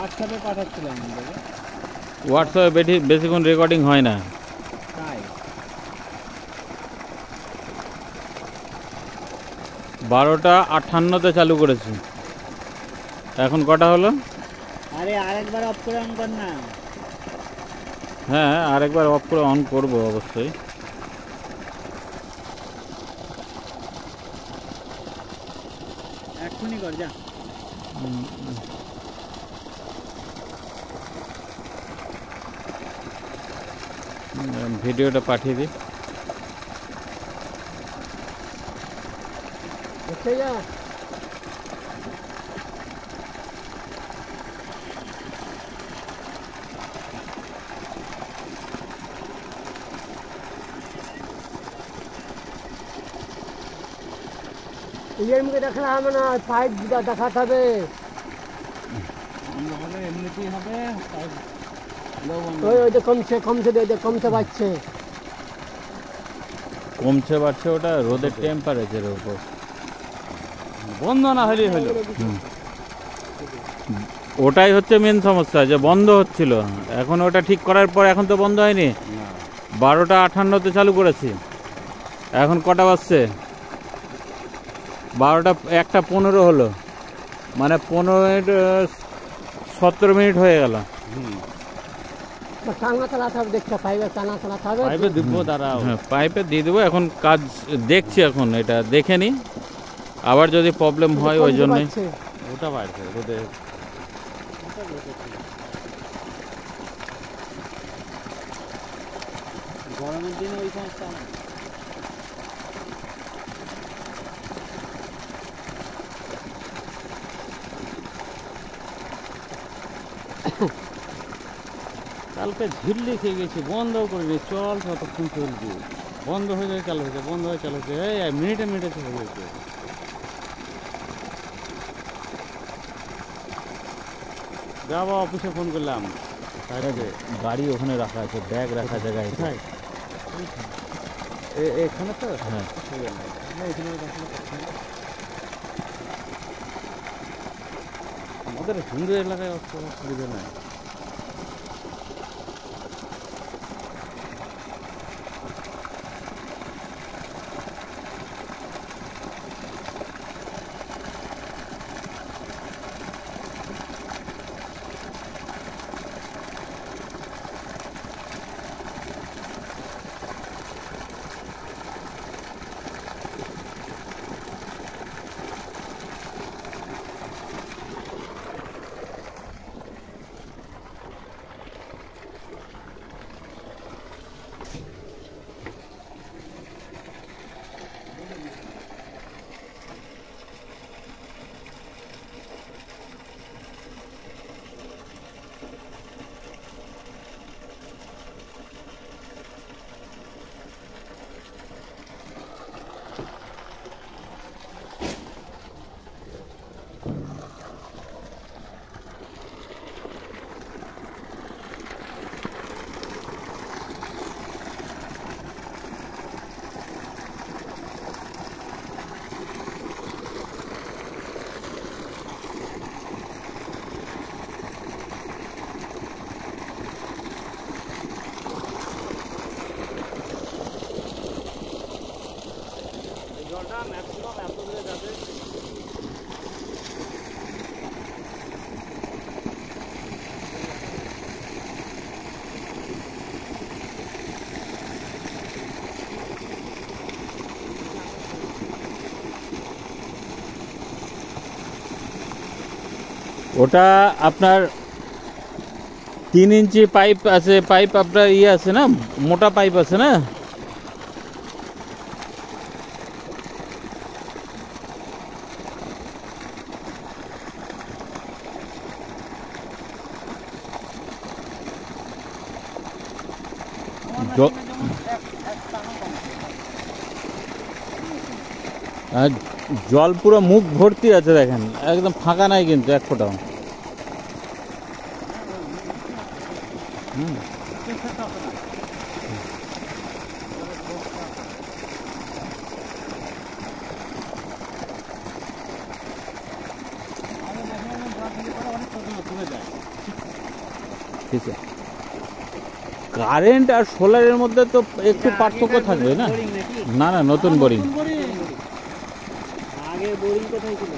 হোয়াটসঅ্যাপে পাঠাচ্ছিলাম দাদা। হোয়াটসঅ্যাপে বেশিক্ষণ রেকর্ডিং হয় না। তাই 12:58 চালু করেছি। এখন কটা হলো? আরে আরেকবার অফ করে অন কর না। হ্যাঁ, আরেকবার অফ করে অন করবো অবশ্যই। এক্ষুনি কর যা। ভিডিওটা পাঠিয়ে দিই। ইয়ের মুখে দেখালে হবে না, সাইড দেখাতে হবে। এমনিতেই হবে। ওই যে কমছে বাড়ছে। কমছে বাড়ছে, ওটা রোদের টেম্পারেচারের উপর। বন্ধ না হলেই হলো। ওটাই হচ্ছে মেন সমস্যা, যে বন্ধ হচ্ছিল। এখন ওটা ঠিক করার পর এখন তো বন্ধ হয়নি। 12:58 চালু করেছি। এখন কটা বাজছে? 1:15 হলো, মানে 15 মিনিট 17 মিনিট হয়ে গেল। পাইপে দিব দাঁড়াও। হ্যাঁ, পাইপে দিয়ে দেবো। এখন কাজ দেখছি, এখন এটা দেখে নি, আবার যদি প্রবলেম হয় ওই জন্যই। ওটা বাড়ছে রোদে। গরমের দিনে ওই সমস্যা। কালকে ঝিল্লি খেয়ে গেছি, বন্ধ করিনি। চল কতক্ষণ চলবে, বন্ধ হয়ে যায় চালু হয়েছে, বন্ধ হয়ে চালু হয়েছে। এই মিনিটে মিনিটে চলে গেছে। যাবো অফিসে ফোন করলাম। গাড়ি ওখানে রাখা আছে, ব্যাগ রাখা জায়গায়। এখানে তো হ্যাঁ, আমাদের হিন্দু এলাকায় অসুবিধা নাই। ওটা আপনার 3 ইঞ্চি পাইপ আছে। পাইপ আপনার ইয়ে আছে না, মোটা পাইপ আছে না। জল পুরো মুখ ভর্তি আছে, দেখেন একদম ফাঁকা নাই কিন্তু এক ফোঁটাও। দেখতেছি। কারেন্ট আর সোলারের মধ্যে তো একটু পার্থক্য থাকবে না? বোরিং নাকি? না না, নতুন বোরিং। আগে বোরিং কোথায় ছিল?